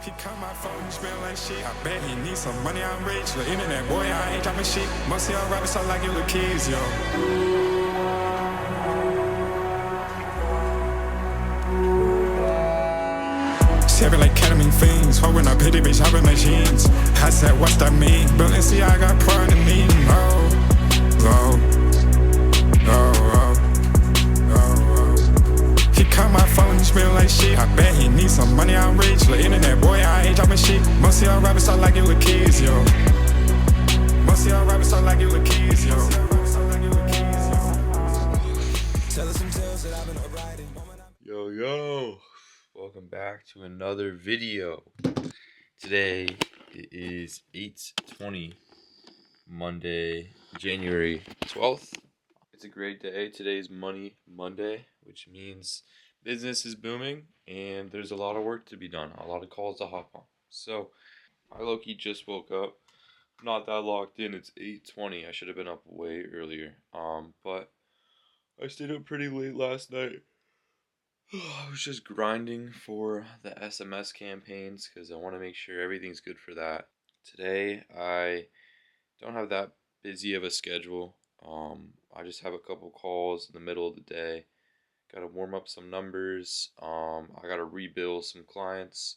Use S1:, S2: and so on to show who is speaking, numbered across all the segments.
S1: He caught my phone, smell like shit. I bet he needs some money, I'm rich. The internet boy, I ain't dropping shit. Must see all rappers so like it little kids, yo. Seven like ketamine fiends, holding up hitty bitch, hopping machines. I said, what's that mean? Balenciaga got part of me. He caught my phone, smell like shit. I bet he needs some money, I'm rich. The internet boy, I ain't dropping shit. Most of y'all rappers so like it little kids, yo. Most of y'all rappers so like it little kids, yo.
S2: Yo, welcome back to another video. Today it is 8/20, Monday, January 12th. It's a great day. Today's Money Monday, which means business is booming and there's a lot of work to be done, a lot of calls to hop on. So I low-key just woke up, not that locked in. It's 8:20. I should have been up way earlier. But I stayed up pretty late last night. I was just grinding for the SMS campaigns because I want to make sure everything's good for that. Today, I don't have that busy of a schedule. I just have a couple calls in the middle of the day. Got to warm up some numbers. I got to rebill some clients.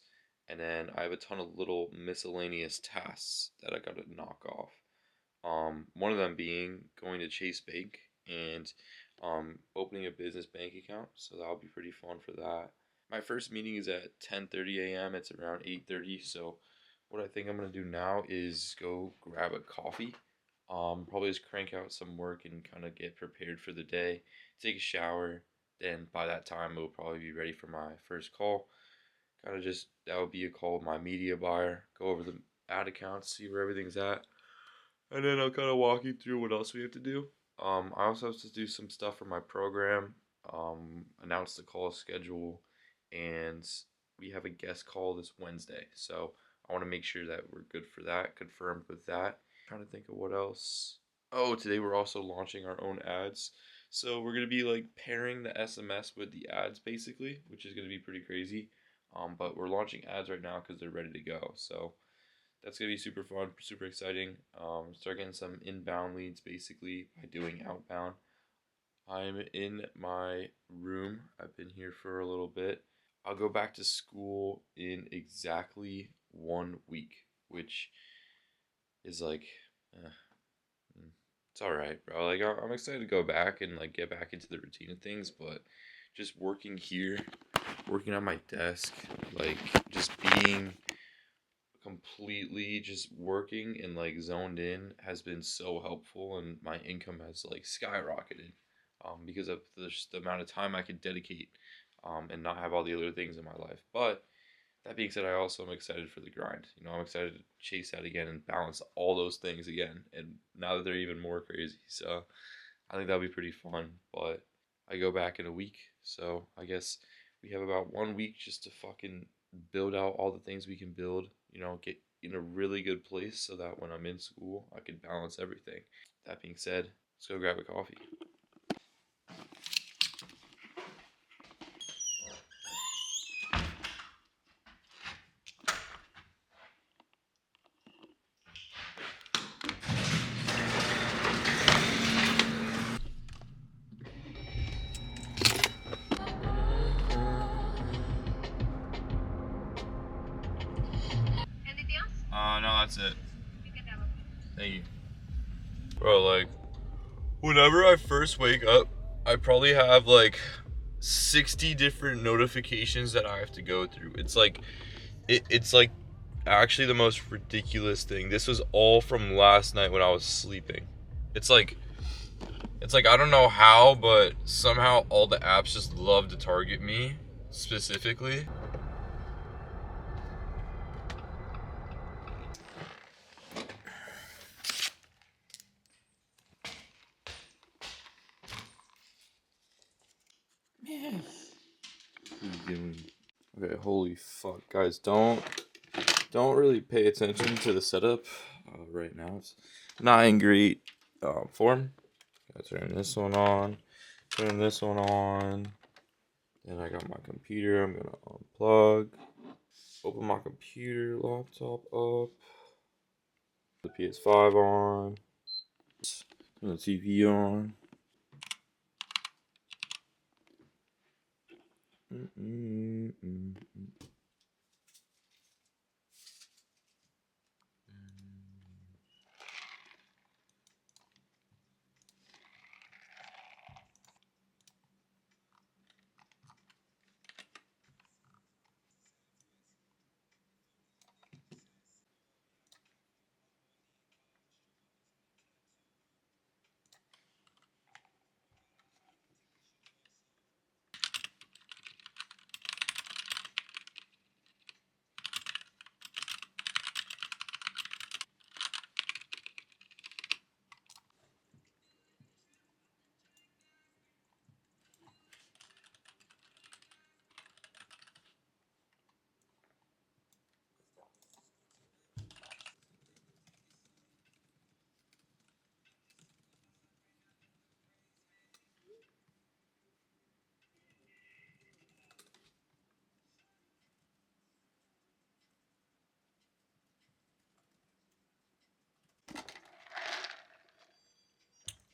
S2: And then I have a ton of little miscellaneous tasks that I got to knock off. One of them being going to Chase Bank and opening a business bank account, so that'll be pretty fun for that. My first meeting is at 10:30 a.m. It's around 8:30, so what I think I'm gonna do now is go grab a coffee, probably just crank out some work and kind of get prepared for the day, take a shower, then by that time we'll probably be ready for my first call. Kind of just, that would be a call with my media buyer, go over the ad accounts, see where everything's at, and then I'll kind of walk you through what else we have to do. I also have to do some stuff for my program, announce the call schedule, and we have a guest call this Wednesday. So I want to make sure that we're good for that, confirmed with that. Trying to think of what else. Oh, today we're also launching our own ads. So we're going to be like pairing the SMS with the ads basically, which is going to be pretty crazy. But we're launching ads right now because they're ready to go. So that's going to be super fun, super exciting. Start getting some inbound leads basically by doing outbound. I'm in my room. I've been here for a little bit. I'll go back to school in exactly 1 week, which is like, it's all right, bro. Like, I'm excited to go back and like get back into the routine of things, but just working here, working on my desk, like just being completely just working and like zoned in has been so helpful, and my income has like skyrocketed because of the amount of time I could dedicate and not have all the other things in my life. But that being said, I also am excited for the grind. You know, I'm excited to chase that again and balance all those things again, and now that they're even more crazy. So I think that'll be pretty fun. But I go back in a week, so I guess we have about 1 week just to fucking build out all the things we can build, you know, get in a really good place so that when I'm in school, I can balance everything. That being said, let's go grab a coffee. No, that's it. Thank you. Bro, like, whenever I first wake up, I probably have like 60 different notifications that I have to go through. It's like, it's like actually the most ridiculous thing. This was all from last night when I was sleeping. It's like I don't know how, but somehow all the apps just love to target me specifically. Man. What are you doing? Okay, holy fuck. Guys, don't really pay attention to the setup right now. It's not in great form. Gotta turn this one on, turn this one on. Then I got my computer. I'm gonna unplug, open my computer, laptop up, the PS5 on, turn the TV on.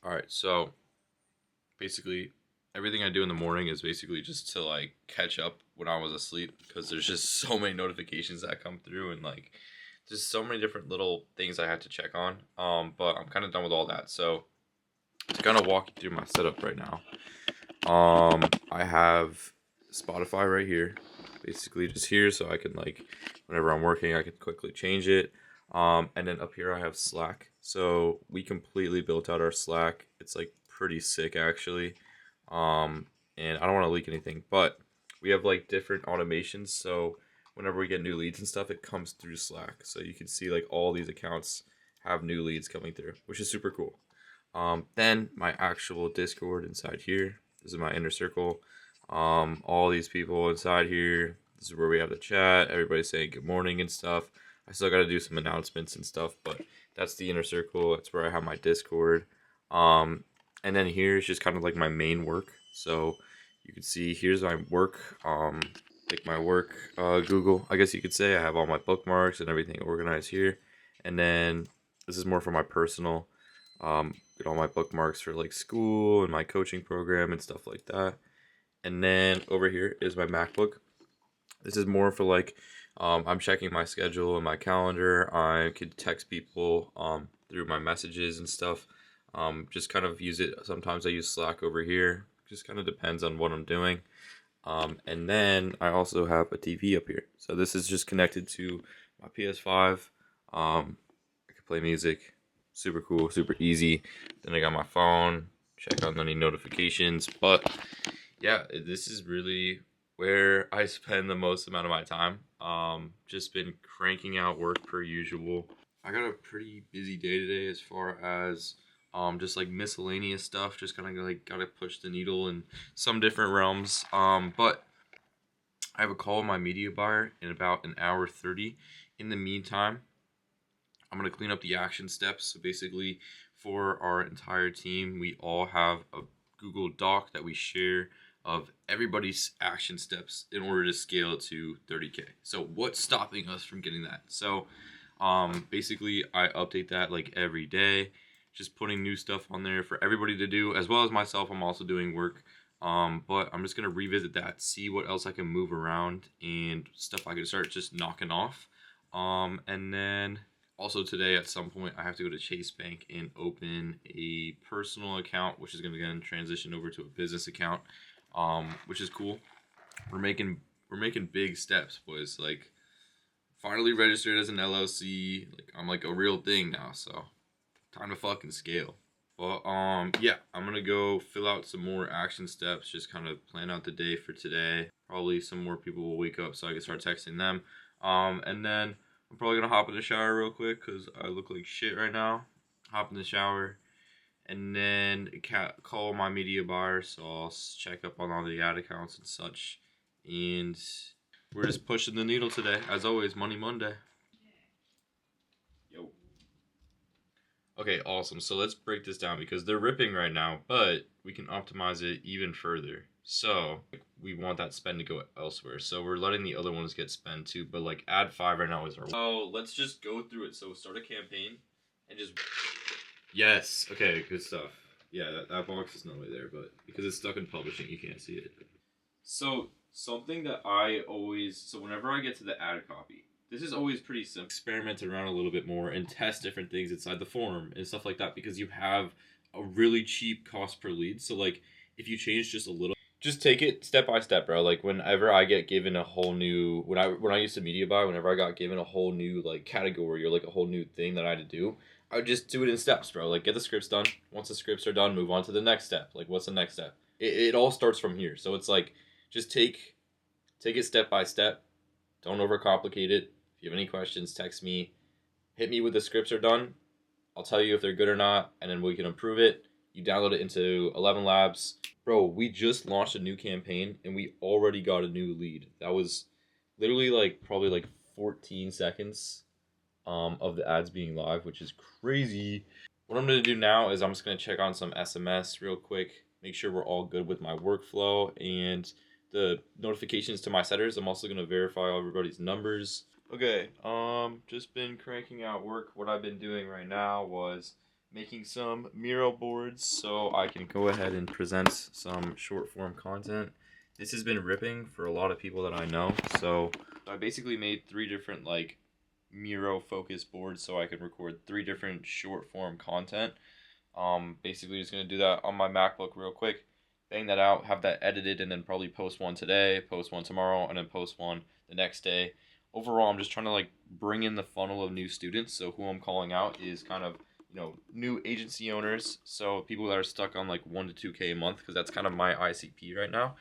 S2: All right, so basically everything I do in the morning is basically just to like catch up when I was asleep, because there's just so many notifications that come through, and like just so many different little things I have to check on. But I'm kind of done with all that. So to kind of walk you through my setup right now, I have Spotify right here, basically just here, so I can like whenever I'm working, I can quickly change it. And then up here I have Slack. So we completely built out our Slack. It's like pretty sick actually. And I don't want to leak anything, but we have like different automations. So whenever we get new leads and stuff, it comes through Slack. So you can see like all these accounts have new leads coming through, which is super cool. Then my actual Discord inside here. This is my inner circle. All these people inside here. This is where we have the chat. Everybody's saying good morning and stuff. I still got to do some announcements and stuff, but that's the inner circle. That's where I have my Discord. And then here is just kind of like my main work. So you can see here's my work. Like my work Google, I guess you could say. I have all my bookmarks and everything organized here. And then this is more for my personal. Get all my bookmarks for like school and my coaching program and stuff like that. And then over here is my MacBook. This is more for like I'm checking my schedule and my calendar. I could text people through my messages and stuff. Just kind of use it. Sometimes I use Slack over here. Just kind of depends on what I'm doing. And then I also have a TV up here. So this is just connected to my PS5. I can play music. Super cool, super easy. Then I got my phone. Check on any notifications. But yeah, this is really where I spend the most amount of my time. Just been cranking out work per usual. I got a pretty busy day today as far as just like miscellaneous stuff. Just kind of like gotta push the needle in some different realms. But I have a call with my media buyer in about an hour 30. In the meantime, I'm gonna clean up the action steps. So basically, for our entire team, we all have a Google Doc that we share of everybody's action steps in order to scale to 30K. So what's stopping us from getting that? So basically I update that like every day, just putting new stuff on there for everybody to do, as well as myself. I'm also doing work. But I'm just gonna revisit that, see what else I can move around and stuff I can start just knocking off. And then also today at some point I have to go to Chase Bank and open a personal account, which is gonna again transition over to a business account. Which is cool. We're making big steps, boys. Like finally registered as an LLC. Like I'm like a real thing now, so time to fucking scale. But yeah, I'm gonna go fill out some more action steps, just kind of plan out the day for today. Probably some more people will wake up so I can start texting them. And then I'm probably gonna hop in the shower real quick because I look like shit right now. Hop in the shower, and then call my media buyer, so I'll check up on all the ad accounts and such. And we're just pushing the needle today, as always. Money Monday. Yo. Okay, awesome. So let's break this down because they're ripping right now, but we can optimize it even further. So we want that spend to go elsewhere. So we're letting the other ones get spent too, but like ad 5 right now is our. So let's just go through it. So start a campaign and just. Yes. Okay. Good stuff. Yeah, that box is not way there, but because it's stuck in publishing, you can't see it. So something that so whenever I get to the ad copy, this is always pretty simple. Experiment around a little bit more and test different things inside the form and stuff like that, because you have a really cheap cost per lead. So like if you change just a little, just take it step by step, bro. Like whenever I get given a whole new, when I used to media buy, whenever I got given a whole new like category or like a whole new thing that I had to do, I would just do it in steps, bro. Like get the scripts done. Once the scripts are done, move on to the next step. Like what's the next step? It all starts from here. So it's like just take it step by step. Don't overcomplicate it. If you have any questions, text me. Hit me with the scripts are done. I'll tell you if they're good or not, and then we can improve it. You download it into 11 Labs. Bro, we just launched a new campaign, and we already got a new lead. That was literally like probably like 14 seconds of the ads being live, which is crazy. What I'm going to do now is I'm just going to check on some SMS real quick, make sure we're all good with my workflow and the notifications to my setters. I'm also going to verify everybody's numbers. Okay, just been cranking out work. What I've been doing right now was making some Miro boards so I can go ahead and present some short form content. This has been ripping for a lot of people that I know. So I basically made 3 different like Miro focus boards so I could record 3 different short form content. Basically just gonna do that on my MacBook real quick, bang that out, have that edited, and then probably post one today, post one tomorrow, and then post one the next day. Overall, I'm just trying to like bring in the funnel of new students. So who I'm calling out is kind of, you know, new agency owners. So people that are stuck on like 1 to 2K a month, because that's kind of my ICP right now.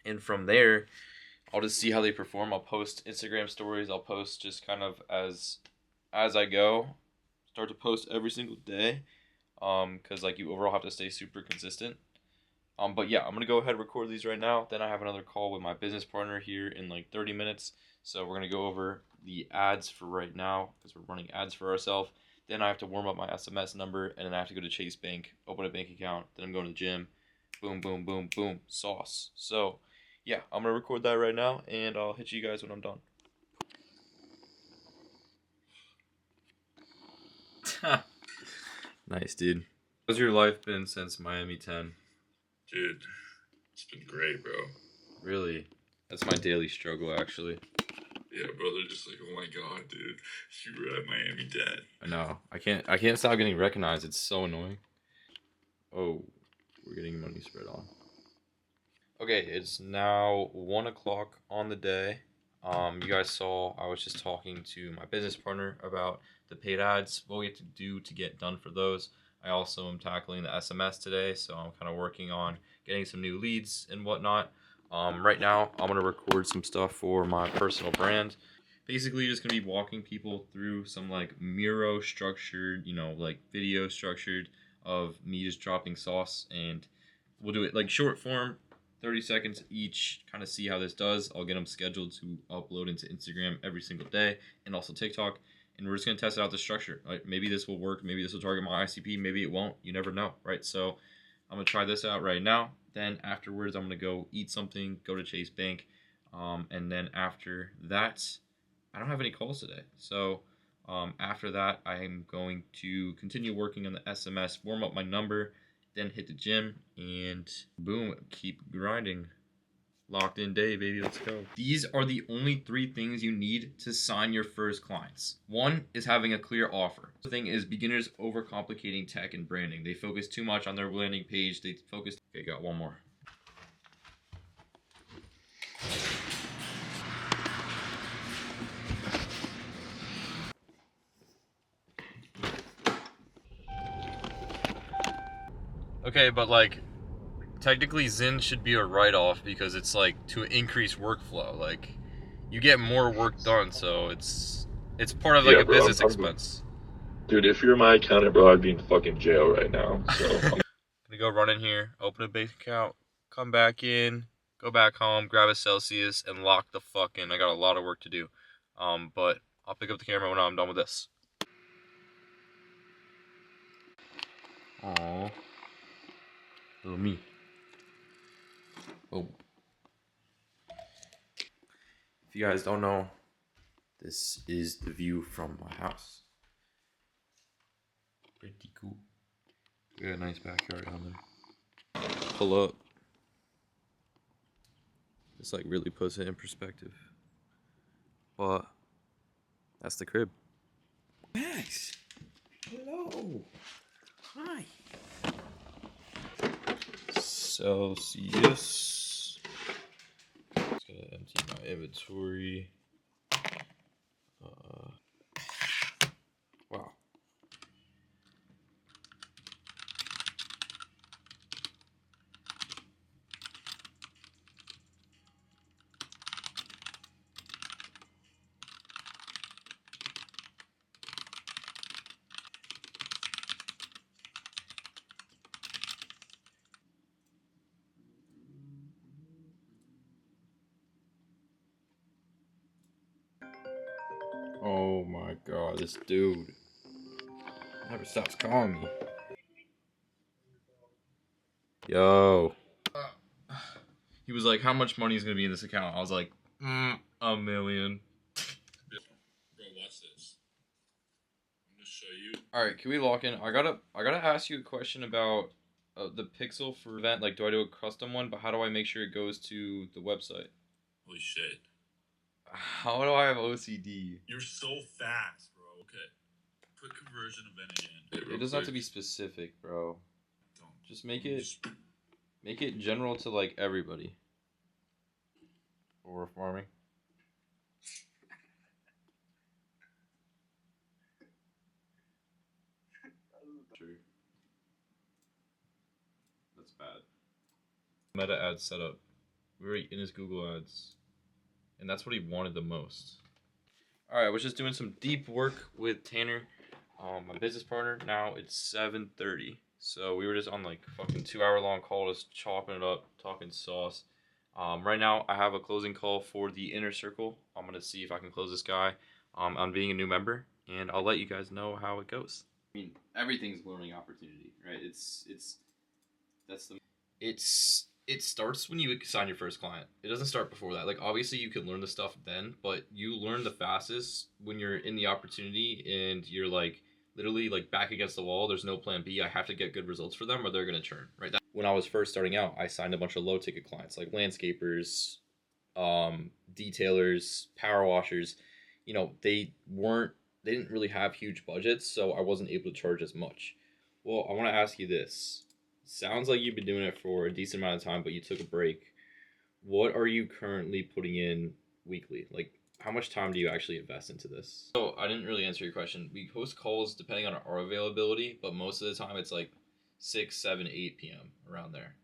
S2: And from there, I'll just see how they perform. I'll post Instagram stories. I'll post just kind of as I go. Start to post every single day, because like you overall have to stay super consistent. But yeah, I'm gonna go ahead and record these right now. Then I have another call with my business partner here in like 30 minutes. So we're gonna go over the ads for right now because we're running ads for ourselves. Then I have to warm up my SMS number, and then I have to go to Chase Bank, open a bank account. Then I'm going to the gym. Boom, boom, boom, boom, sauce. So yeah, I'm gonna record that right now, and I'll hit you guys when I'm done. Nice, dude. How's your life been since Miami 10?
S3: Dude, it's been great, bro.
S2: Really? That's my daily struggle, actually.
S3: Yeah, bro, they're just like, oh my god, dude, you were at Miami 10.
S2: I know. I can't stop getting recognized. It's so annoying. Oh, we're getting money spread on. Okay, it's now 1 o'clock on the day. You guys saw I was just talking to my business partner about the paid ads, what we have to do to get done for those. I also am tackling the SMS today, so I'm kind of working on getting some new leads and whatnot. Right now, I'm going to record some stuff for my personal brand. Basically, just going to be walking people through some like Miro structured, you know, like video structured of me just dropping sauce, and we'll do it like short form, 30 seconds each, kind of see how this does. I'll get them scheduled to upload into Instagram every single day and also TikTok. And we're just going to test out the structure. Right? Maybe this will work. Maybe this will target my ICP. Maybe it won't. You never know, right? So I'm going to try this out right now. Then afterwards, I'm going to go eat something, go to Chase Bank. And then after that, I don't have any calls today. So after that, I am going to continue working on the SMS, warm up my number, then hit the gym, and boom, keep grinding. Locked in day, baby, let's go. These are the only 3 things you need to sign your first clients. 1 is having a clear offer. The thing is beginners overcomplicating tech and branding. They focus too much on their landing page. Okay, got one more. Okay, but like, technically Zin should be a write-off because it's like to increase workflow. Like, you get more work done, so it's part of like a business expense.
S3: Dude, if you're my accountant, bro, I'd be in fucking jail right now. So I'm
S2: gonna go run in here, open a bank account, come back in, go back home, grab a Celsius, and lock the fuck in. I got a lot of work to do. But I'll pick up the camera when I'm done with this. Aww. Little me. Oh. If you guys don't know, this is the view from my house. Pretty cool. We got a nice backyard on there. Pull up. This like really puts it in perspective. But that's the crib. Max! Hello! Hi! Celsius. Just gotta empty my inventory. Wow. Oh my god, this dude never stops calling me. Yo. He was like, how much money is gonna be in this account? I was like, $1 million.
S3: Bro, watch this. I'm gonna show you.
S2: Alright, can we lock in? I gotta ask you a question about the pixel for event. Like, do I do a custom one? But how do I make sure it goes to the website?
S3: Holy shit.
S2: How do I have OCD?
S3: You're so fast, bro. Okay. Put conversion event again.
S2: It doesn't have to be specific, bro.
S3: Don't.
S2: Just make it general to like everybody. Or farming. True. That's bad. Meta ad setup. We were in his Google ads. And that's what he wanted the most. Alright, I was just doing some deep work with Tanner, my business partner. Now it's 7:30. So we were just on like fucking 2-hour long call, just chopping it up, talking sauce. Right now I have a closing call for the inner circle. I'm gonna see if I can close this guy on being a new member, and I'll let you guys know how it goes. I mean, everything's learning opportunity, right? It starts when you sign your first client. It doesn't start before that. Like, obviously you can learn the stuff then, but you learn the fastest when you're in the opportunity and you're like literally like back against the wall. There's no plan B. I have to get good results for them or they're gonna churn, right? When I was first starting out, I signed a bunch of low ticket clients like landscapers, detailers, power washers. You know, they didn't really have huge budgets, so I wasn't able to charge as much. Well, I want to ask you this. Sounds like you've been doing it for a decent amount of time, but you took a break. What are you currently putting in weekly? Like, how much time do you actually invest into this? So, I didn't really answer your question. We host calls depending on our availability, but most of the time it's like 6, 7, 8 p.m. around there.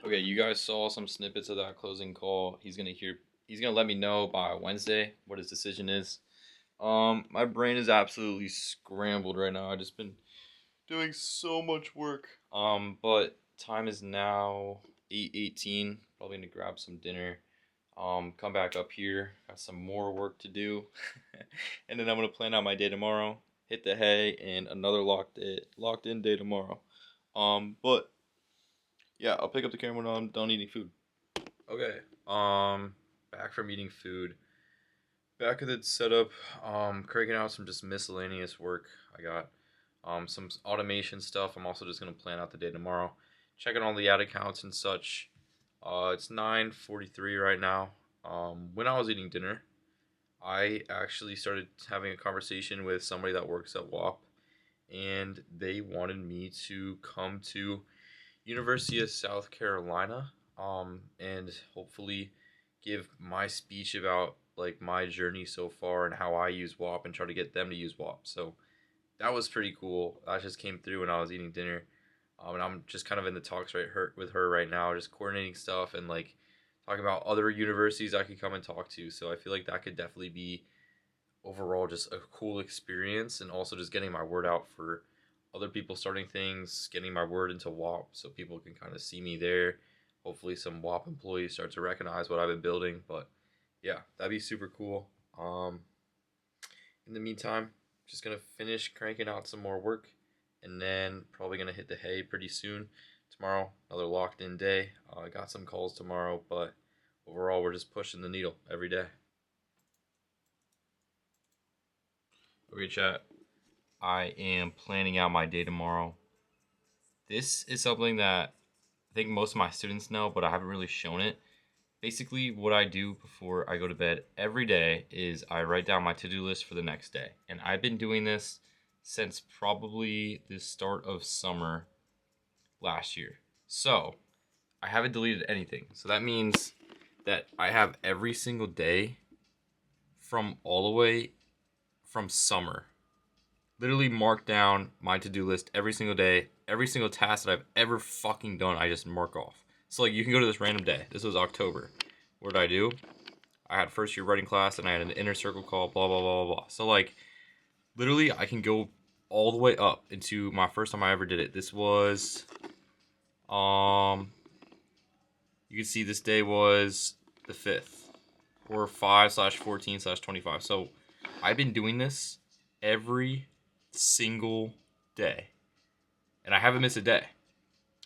S2: Okay, you guys saw some snippets of that closing call. He's gonna let me know by Wednesday what his decision is. My brain is absolutely scrambled right now. I've just been doing so much work. But time is now 8:18. Probably gonna grab some dinner. Come back up here. Got some more work to do. And then I'm gonna plan out my day tomorrow. Hit the hay and another locked in day tomorrow. But yeah, I'll pick up the camera when I'm done eating food. Okay. Back from eating food. Back at the setup, cranking out some just miscellaneous work. I got some automation stuff. I'm also just gonna plan out the day tomorrow, checking all the ad accounts and such. It's 9:43 right now. When I was eating dinner, I actually started having a conversation with somebody that works at Whop, and they wanted me to come to University of South Carolina, and hopefully give my speech about like my journey so far and how I use Whop and try to get them to use Whop. So that was pretty cool. That just came through when I was eating dinner. And I'm just kind of in the talks with her right now, just coordinating stuff and like talking about other universities I could come and talk to. So I feel like that could definitely be overall just a cool experience, and also just getting my word out for other people starting things, getting my word into Whop so people can kind of see me there. Hopefully some Whop employees start to recognize what I've been building. But yeah, that'd be super cool. In the meantime, just gonna finish cranking out some more work, and then probably gonna hit the hay pretty soon. tomorrow, another locked in day. I got some calls tomorrow, but overall, we're just pushing the needle every day. Okay, chat. I am planning out my day tomorrow. This is something that I think most of my students know, but I haven't really shown it. Basically, what I do before I go to bed every day is I write down my to-do list for the next day. And I've been doing this since probably the start of summer last year. So, I haven't deleted anything. So that means that I have every single day from all the way from summer literally mark down my to-do list every single day. Every single task that I've ever fucking done, I just mark off. So like you can go to this random day. This was October. What did I do? I had first year writing class and I had an inner circle call, blah, blah, blah, blah, blah. So like literally I can go all the way up into my first time I ever did it. This was, you can see this day was the 5th or 5/14/25. So I've been doing this every single day and I haven't missed a day.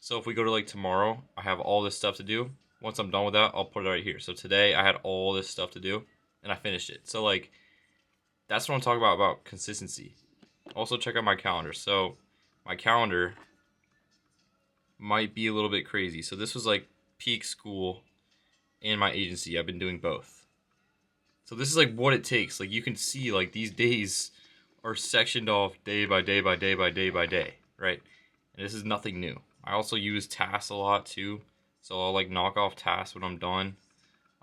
S2: So if we go to like tomorrow, I have all this stuff to do. Once I'm done with that, I'll put it right here. So today I had all this stuff to do and I finished it. So like that's what I'm talking about consistency. Also check out my calendar. So my calendar might be a little bit crazy. So this was like peak school and my agency. I've been doing both. So this is like what it takes. Like you can see like these days are sectioned off day by day by day by day by day, right? And this is nothing new. I also use tasks a lot too. So I'll like knock off tasks when I'm done.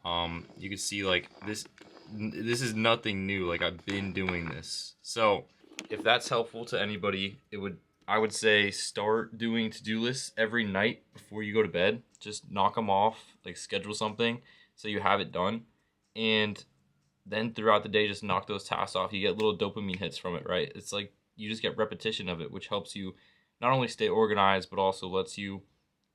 S2: You can see like this is nothing new. Like I've been doing this. So if that's helpful to anybody, I would say start doing to-do lists every night before you go to bed. Just knock them off, like schedule something so you have it done. And then throughout the day, just knock those tasks off. You get little dopamine hits from it, right? It's like you just get repetition of it, which helps you not only stay organized, but also lets you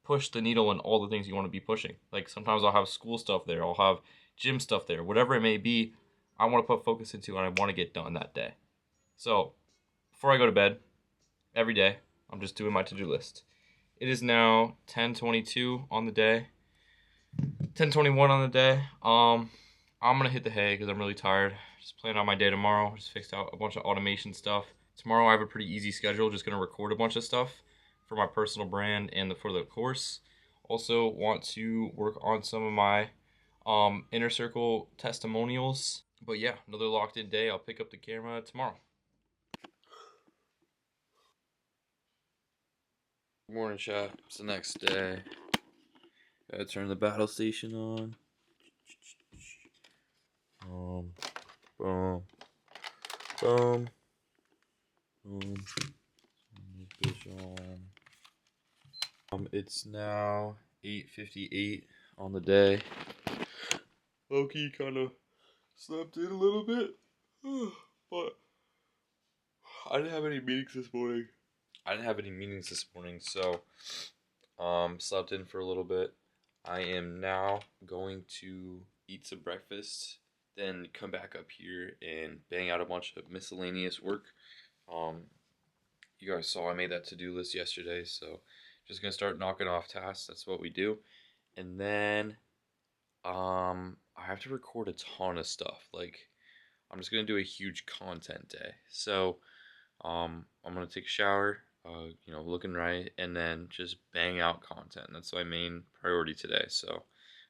S2: push the needle in all the things you want to be pushing. Like sometimes I'll have school stuff there. I'll have gym stuff there. Whatever it may be, I want to put focus into and I want to get done that day. So before I go to bed, every day, I'm just doing my to-do list. It is now 10:22 on the day. 10:21 on the day. I'm going to hit the hay because I'm really tired. Just plan out my day tomorrow. Just fixed out a bunch of automation stuff. Tomorrow I have a pretty easy schedule. Just going to record a bunch of stuff for my personal brand and for the course. Also want to work on some of my inner circle testimonials. But yeah, another locked in day. I'll pick up the camera tomorrow. Good morning, chat. It's the next day. Gotta turn the battle station on. Boom, boom, boom. It's now 8:58 on the day. Loki kind of slept in a little bit, but I didn't have any meetings this morning. So slept in for a little bit. I am now going to eat some breakfast, then come back up here and bang out a bunch of miscellaneous work. You guys saw I made that to-do list yesterday, so just gonna start knocking off tasks. That's what we do. And then I have to record a ton of stuff. Like I'm just gonna do a huge content day. So I'm gonna take a shower, looking right, and then just bang out content. That's my main priority today. So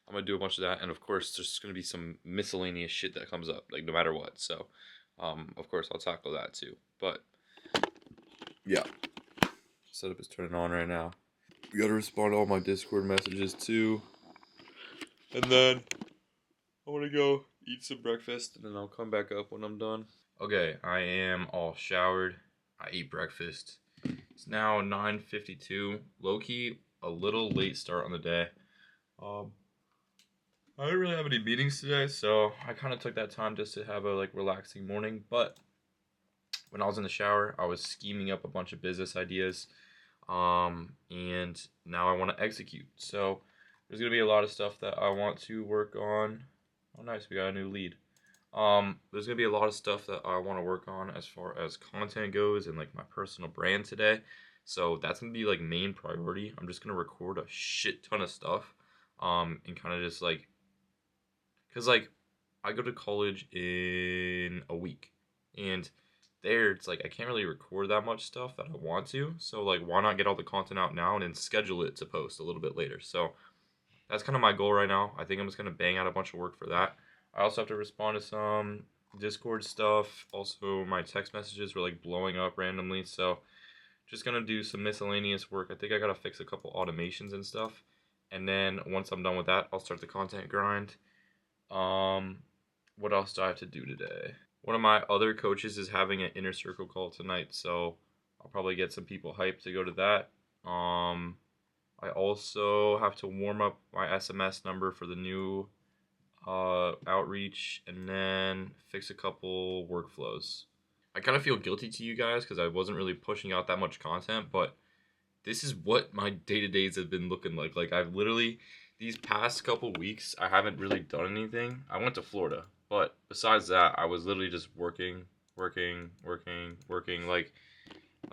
S2: I'm gonna do a bunch of that, and of course there's gonna be some miscellaneous shit that comes up, like no matter what. So of course I'll tackle that too. But yeah, setup is turning on right now. We gotta respond to all my Discord messages too, and then I'm gonna go eat some breakfast, and then I'll come back up when I'm done. Okay, I am all showered. I ate breakfast. It's now 9:52. Low-key, a little late start on the day. I didn't really have any meetings today, so I kind of took that time just to have a relaxing morning. But when I was in the shower, I was scheming up a bunch of business ideas, and now I want to execute. So there's gonna be a lot of stuff that I want to work on. Oh, nice, we got a new lead. There's gonna be a lot of stuff that I want to work on as far as content goes and like my personal brand today. So that's gonna be like main priority. I'm just gonna record a shit ton of stuff, and kind of just like, cause like I go to college in a week, and there it's like I can't really record that much stuff that I want to. So like, why not get all the content out now and then schedule it to post a little bit later? So that's kind of my goal right now. I think I'm just gonna bang out a bunch of work for that. I also have to respond to some Discord stuff. Also, my text messages were like blowing up randomly, so just gonna do some miscellaneous work. I think I gotta fix a couple automations and stuff, and then once I'm done with that, I'll start the content grind. What else do I have to do today? One of my other coaches is having an inner circle call tonight, so I'll probably get some people hyped to go to that. I also have to warm up my SMS number for the new outreach, and then fix a couple workflows. I kind of feel guilty to you guys because I wasn't really pushing out that much content, but this is what my day-to-days have been looking like. Like, I've literally, these past couple weeks, I haven't really done anything. I went to Florida, but besides that, I was literally just working. Like, I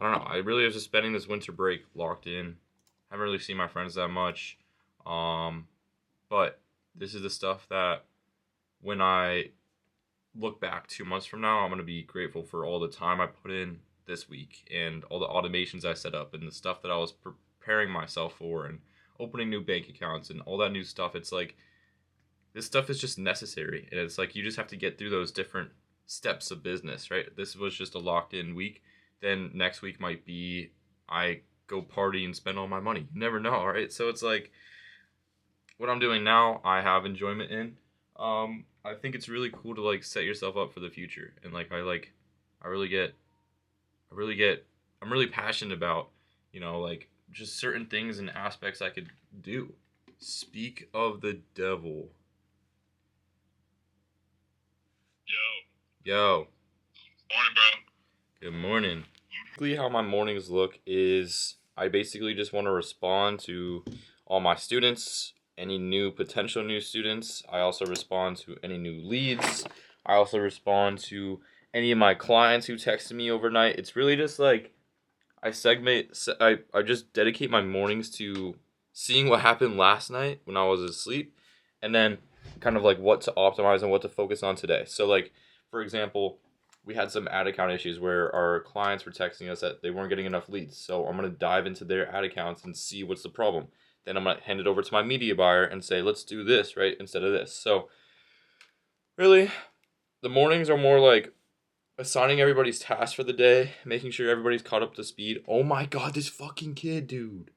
S2: don't know. I really was just spending this winter break locked in. Haven't really seen my friends that much. But this is the stuff that when I look back 2 months from now, I'm going to be grateful for all the time I put in this week and all the automations I set up and the stuff that I was preparing myself for and opening new bank accounts and all that new stuff. It's like, this stuff is just necessary. And it's like, you just have to get through those different steps of business, right? This was just a locked in week. Then next week might be, I go party and spend all my money. You never know, right? So it's like, what I'm doing now, I have enjoyment in. I think it's really cool to like set yourself up for the future, and like I'm really passionate about, you know, like just certain things and aspects I could do. Speak of the devil. Yo.
S3: Morning, bro.
S2: Good morning. Basically, how my mornings look is I basically just want to respond to all my students, any new potential new students. I also respond to any new leads. I also respond to any of my clients who texted me overnight. It's really just like I just dedicate my mornings to seeing what happened last night when I was asleep, and then kind of like what to optimize and what to focus on today. So like, for example, we had some ad account issues where our clients were texting us that they weren't getting enough leads. So I'm going to dive into their ad accounts and see what's the problem. Then I'm going to hand it over to my media buyer and say, let's do this, right, instead of this. So really, the mornings are more like assigning everybody's tasks for the day, making sure everybody's caught up to speed. Oh my God, this fucking kid, dude.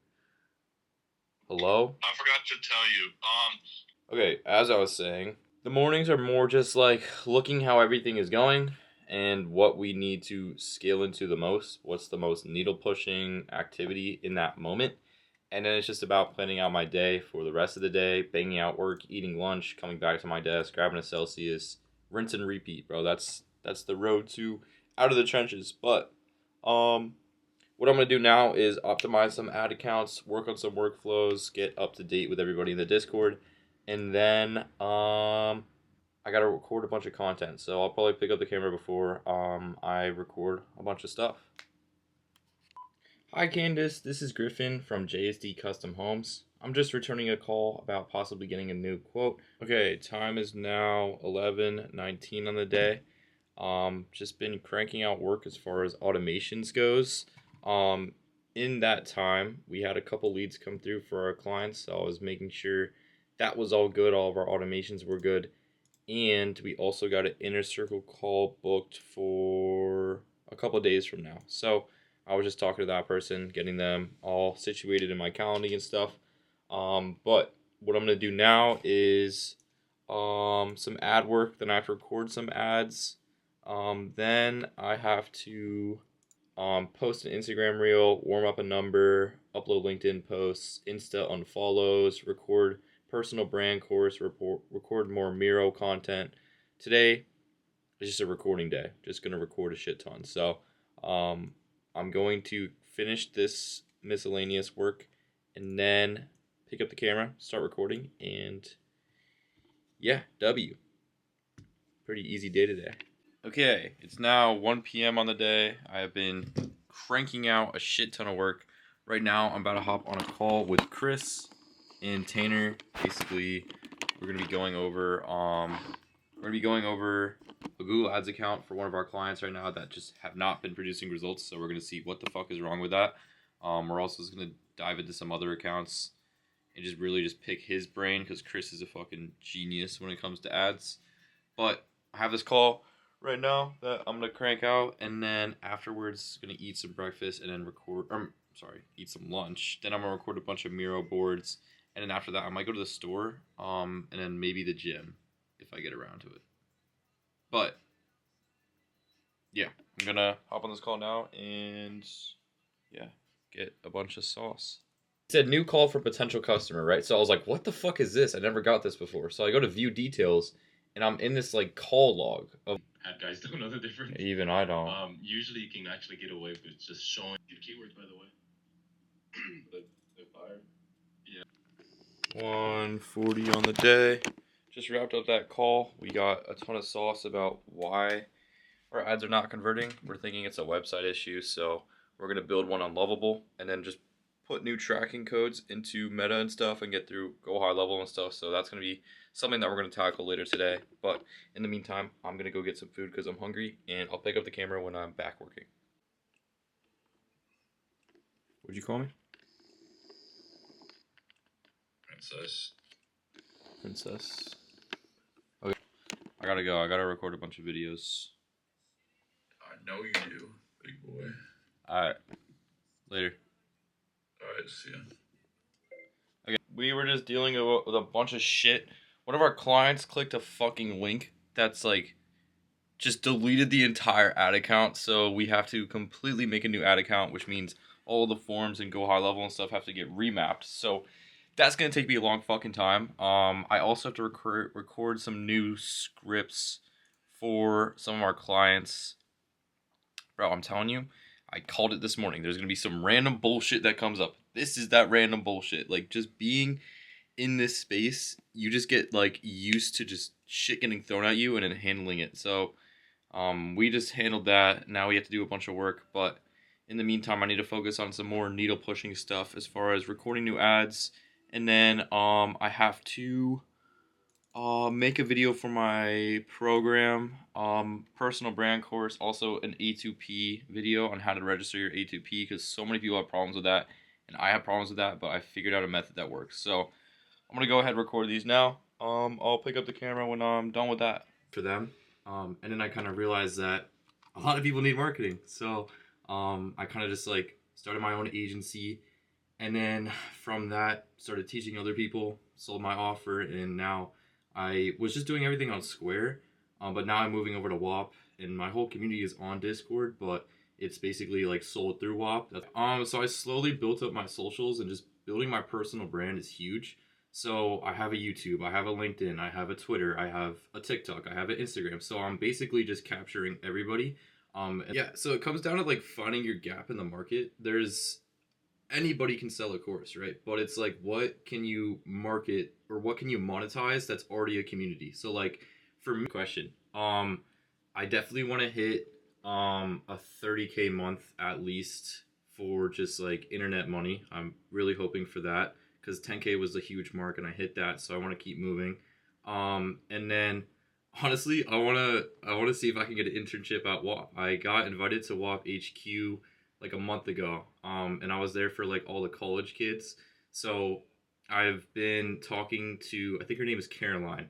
S2: Hello?
S3: I forgot to tell you.
S2: Okay, as I was saying, the mornings are more just like looking how everything is going and what we need to scale into the most. What's the most needle pushing activity in that moment? And then it's just about planning out my day for the rest of the day, banging out work, eating lunch, coming back to my desk, grabbing a Celsius, rinse and repeat, bro. That's the road to out of the trenches. But what I'm gonna do now is optimize some ad accounts, work on some workflows, get up to date with everybody in the Discord, and then I gotta record a bunch of content. So I'll probably pick up the camera before I record a bunch of stuff. Hi Candace, this is Griffin from JSD Custom Homes. I'm just returning a call about possibly getting a new quote. Okay, time is now 11:19 on the day. Just been cranking out work as far as automations goes. In that time, we had a couple leads come through for our clients, so I was making sure that was all good. All of our automations were good. And we also got an inner circle call booked for a couple days from now. So I was just talking to that person, getting them all situated in my calendar and stuff. But what I'm going to do now is some ad work. Then I have to record some ads. Then I have to post an Instagram reel, warm up a number, upload LinkedIn posts, Insta unfollows, record personal brand course, record more Miro content. Today is just a recording day. Just going to record a shit ton. So I'm going to finish this miscellaneous work and then pick up the camera, start recording, and yeah, W. Pretty easy day today. Okay, it's now 1 p.m. on the day. I have been cranking out a shit ton of work. Right now, I'm about to hop on a call with Chris and Tanner. Basically, we're gonna be going over a Google Ads account for one of our clients right now that just have not been producing results. So we're gonna see what the fuck is wrong with that. We're also just gonna dive into some other accounts and just really just pick his brain because Chris is a fucking genius when it comes to ads. But I have this call right now that I'm gonna crank out, and then afterwards gonna eat some breakfast and then eat some lunch. Then I'm gonna record a bunch of Miro boards, and then after that I might go to the store, and then maybe the gym if I get around to it. But yeah, I'm gonna hop on this call now and yeah, get a bunch of sauce. It said new call for potential customer, right? So I was like, what the fuck is this? I never got this before. So I go to view details, and I'm in this like call log of.
S4: Guys don't know the difference.
S2: Even I don't.
S4: Usually you can actually get away with just showing your keywords, by the way. the fire. Yeah.
S2: 140 on the day. Just wrapped up that call. We got a ton of sauce about why our ads are not converting. We're thinking it's a website issue, so we're gonna build one on Lovable and then just put new tracking codes into Meta and stuff and get through Go High Level and stuff. So that's gonna be something that we're gonna tackle later today. But in the meantime, I'm gonna go get some food because I'm hungry, and I'll pick up the camera when I'm back working. What'd you call me? Princess. Okay. I gotta go. I gotta record a bunch of videos.
S3: I know you do, big boy.
S2: Alright. Later.
S3: Alright, see ya.
S2: Okay. We were just dealing with a bunch of shit. One of our clients clicked a fucking link that's like just deleted the entire ad account. So we have to completely make a new ad account, which means all the forms and Go High Level and stuff have to get remapped. So that's gonna take me a long fucking time. I also have to record some new scripts for some of our clients. Bro, I'm telling you, I called it this morning. There's gonna be some random bullshit that comes up. This is that random bullshit. Like, just being in this space, you just get like used to just shit getting thrown at you and then handling it. So we just handled that. Now we have to do a bunch of work, but in the meantime, I need to focus on some more needle pushing stuff as far as recording new ads. And then I have to make a video for my program, personal brand course, also an A2P video on how to register your A2P, because so many people have problems with that, and I have problems with that, but I figured out a method that works. So I'm gonna go ahead and record these now. I'll pick up the camera when I'm done with that for them. And then I kind of realized that a lot of people need marketing, so I kind of just like started my own agency. And then from that, started teaching other people, sold my offer, and now I was just doing everything on Square. But now I'm moving over to Whop, and my whole community is on Discord, but it's basically like sold through Whop. So I slowly built up my socials, and just building my personal brand is huge. So I have a YouTube, I have a LinkedIn, I have a Twitter, I have a TikTok, I have an Instagram. So I'm basically just capturing everybody. Yeah, so it comes down to like finding your gap in the market. Anybody can sell a course, right? But it's like, what can you market or what can you monetize that's already a community? So like for me, question, I definitely want to hit a 30K month at least for just like internet money. I'm really hoping for that because 10K was a huge mark and I hit that, so I want to keep moving. And then honestly, I want to see if I can get an internship at Whop. I got invited to Whop HQ like a month ago, and I was there for like all the college kids. So I've been talking to, I think her name is Caroline,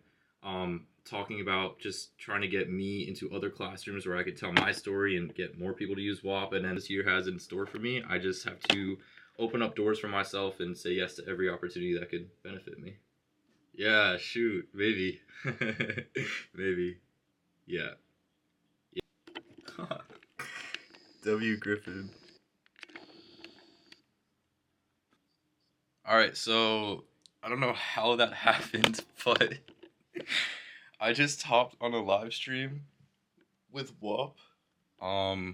S2: talking about just trying to get me into other classrooms where I could tell my story and get more people to use Whop. And then this year has in store for me. I just have to open up doors for myself and say yes to every opportunity that could benefit me. Yeah, shoot, maybe. Maybe. Yeah. W. Griffin. Alright, so I don't know how that happened, but I just hopped on a live stream with Whop. I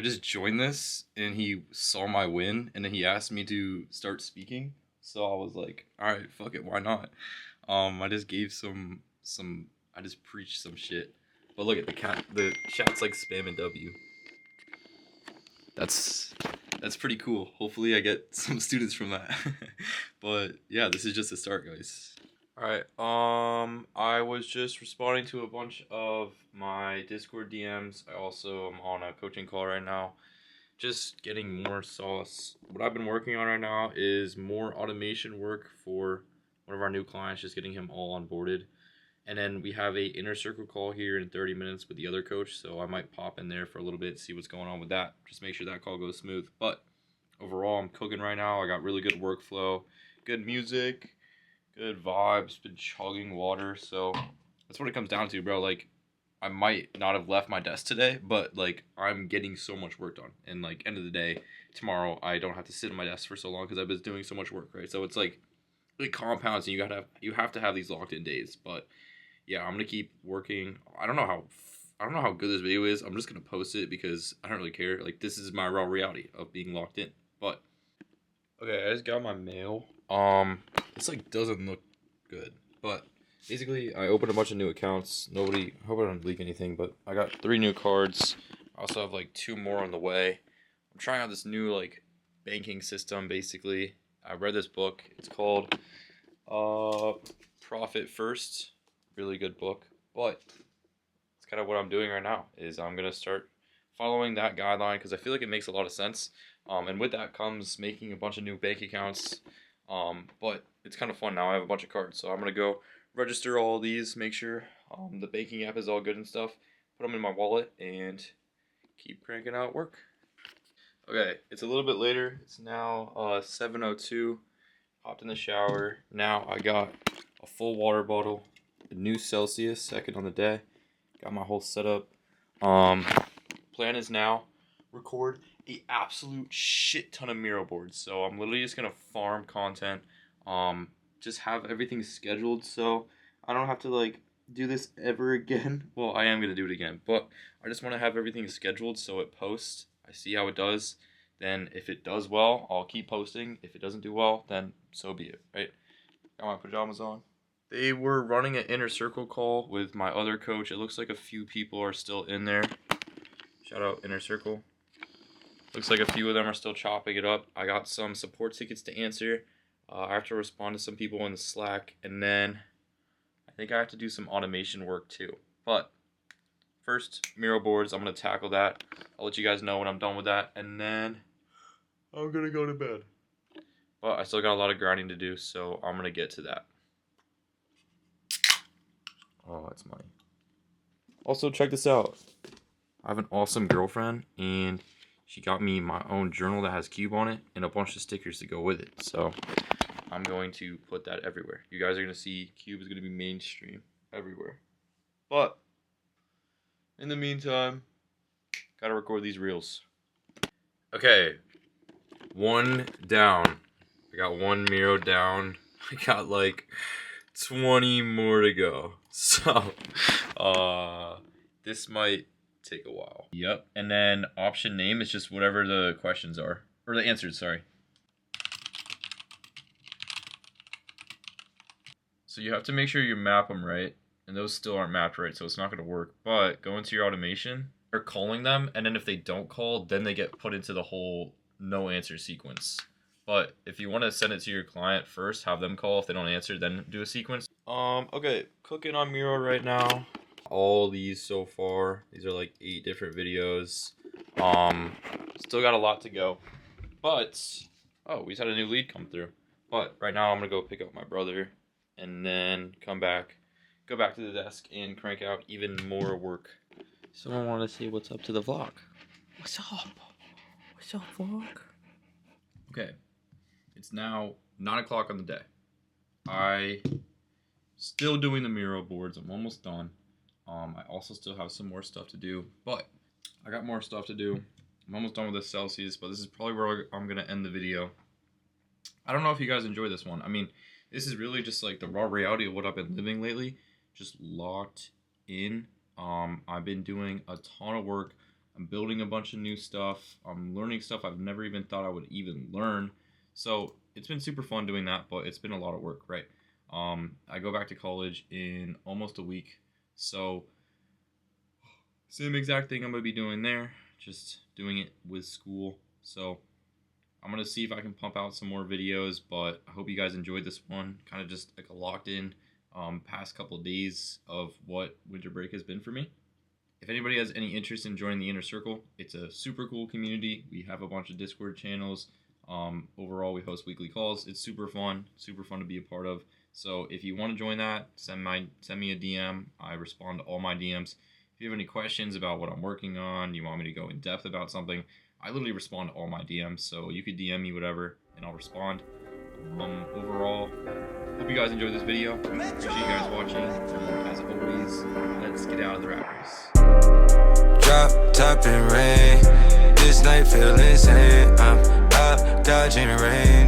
S2: just joined this and he saw my win and then he asked me to start speaking. So I was like, alright, fuck it, why not? I just gave I just preached some shit. But look at the chat's like spamming W. that's pretty cool. Hopefully I get some students from that. But yeah, this is just the start, guys. Alright, I was just responding to a bunch of my Discord DMs. I also am on a coaching call right now, just getting more sauce. What I've been working on right now is more automation work for one of our new clients, just getting him all onboarded. And then we have a inner circle call here in 30 minutes with the other coach, so I might pop in there for a little bit, see what's going on with that, just make sure that call goes smooth. But overall, I'm cooking right now. I got really good workflow, good music, good vibes, been chugging water. So that's what it comes down to, bro. Like, I might not have left my desk today, but like, I'm getting so much work done. And like, end of the day, tomorrow I don't have to sit at my desk for so long because I've been doing so much work, right? So it's like, it compounds, and you have to have these locked in days. But yeah, I'm gonna keep working. I don't know how good this video is. I'm just gonna post it because I don't really care. Like, this is my raw reality of being locked in. But okay, I just got my mail. This like doesn't look good, but basically I opened a bunch of new accounts. I hope I don't leak anything, but I got 3 new cards. I also have like 2 more on the way. I'm trying out this new like banking system. Basically, I read this book. It's called Profit First. Really good book, but it's kind of what I'm doing right now. Is I'm gonna start following that guideline because I feel like it makes a lot of sense. And with that comes making a bunch of new bank accounts. But it's kind of fun now. I have a bunch of cards, so I'm gonna go register all these, make sure the banking app is all good and stuff. Put them in my wallet and keep cranking out work. Okay, it's a little bit later. It's now 7:02. Hopped in the shower. Now I got a full water bottle, a new Celsius, second on the day. Got my whole setup. Plan is now record a absolute shit ton of mural boards. So I'm literally just gonna farm content. Just have everything scheduled so I don't have to like do this ever again. Well, I am gonna do it again, but I just want to have everything scheduled so it posts. I see how it does. Then if it does well, I'll keep posting. If it doesn't do well, then so be it, right? Got my pajamas on. They were running an inner circle call with my other coach. It looks like a few people are still in there. Shout out inner circle. Looks like a few of them are still chopping it up. I got some support tickets to answer. I have to respond to some people in the Slack, and then I think I have to do some automation work too. But first, mural boards, I'm going to tackle that. I'll let you guys know when I'm done with that, and then I'm going to go to bed. But I still got a lot of grinding to do, so I'm going to get to that. Oh, that's money. Also, check this out. I have an awesome girlfriend, and she got me my own journal that has Cube on it and a bunch of stickers to go with it. So I'm going to put that everywhere. You guys are going to see Cube is going to be mainstream everywhere. But in the meantime, gotta record these reels. Okay, 1 down. I got 1 Miro down. I got like 20 more to go. So, this might take a while. Yep. And then option name is just whatever the questions are. Or the answers, sorry. So you have to make sure you map them right. And those still aren't mapped right, so it's not going to work. But go into your automation, or calling them, and then if they don't call, then they get put into the whole no answer sequence. But if you want to send it to your client first, have them call. If they don't answer, then do a sequence. Okay, cooking on Miro right now. All these so far. These are like 8 different videos. Still got a lot to go. But, oh, we just had a new lead come through. But right now I'm going to go pick up my brother and then come back. Go back to the desk and crank out even more work. Someone want to say what's up to the vlog. What's up? What's up, vlog? Okay, it's now 9 o'clock on the day. I still doing the mural boards. I'm almost done. I also still have some more stuff to do, but I got more stuff to do. I'm almost done with the Celsius, but this is probably where I'm gonna end the video. I don't know if you guys enjoy this one. I mean, this is really just like the raw reality of what I've been living lately. Just locked in. I've been doing a ton of work. I'm building a bunch of new stuff. I'm learning stuff I've never even thought I would even learn. So it's been super fun doing that, but it's been a lot of work, right? I go back to college in almost a week. So same exact thing I'm going to be doing there. just doing it with school. So I'm going to see if I can pump out some more videos, but I hope you guys enjoyed this one. Kind of just like a locked in past couple of days of what winter break has been for me. If anybody has any interest in joining the Inner Circle, it's a super cool community. We have a bunch of Discord channels. Overall, we host weekly calls. It's super fun to be a part of. So if you want to join that, send me a DM. I respond to all my DMs. If you have any questions about what I'm working on, you want me to go in depth about something, I literally respond to all my DMs. So you could DM me whatever, and I'll respond. Overall, hope you guys enjoyed this video. Appreciate you guys watching. And as always, let's get out of the rat race.
S5: Drop top and rain. This night feel insane. I'm up dodging rain.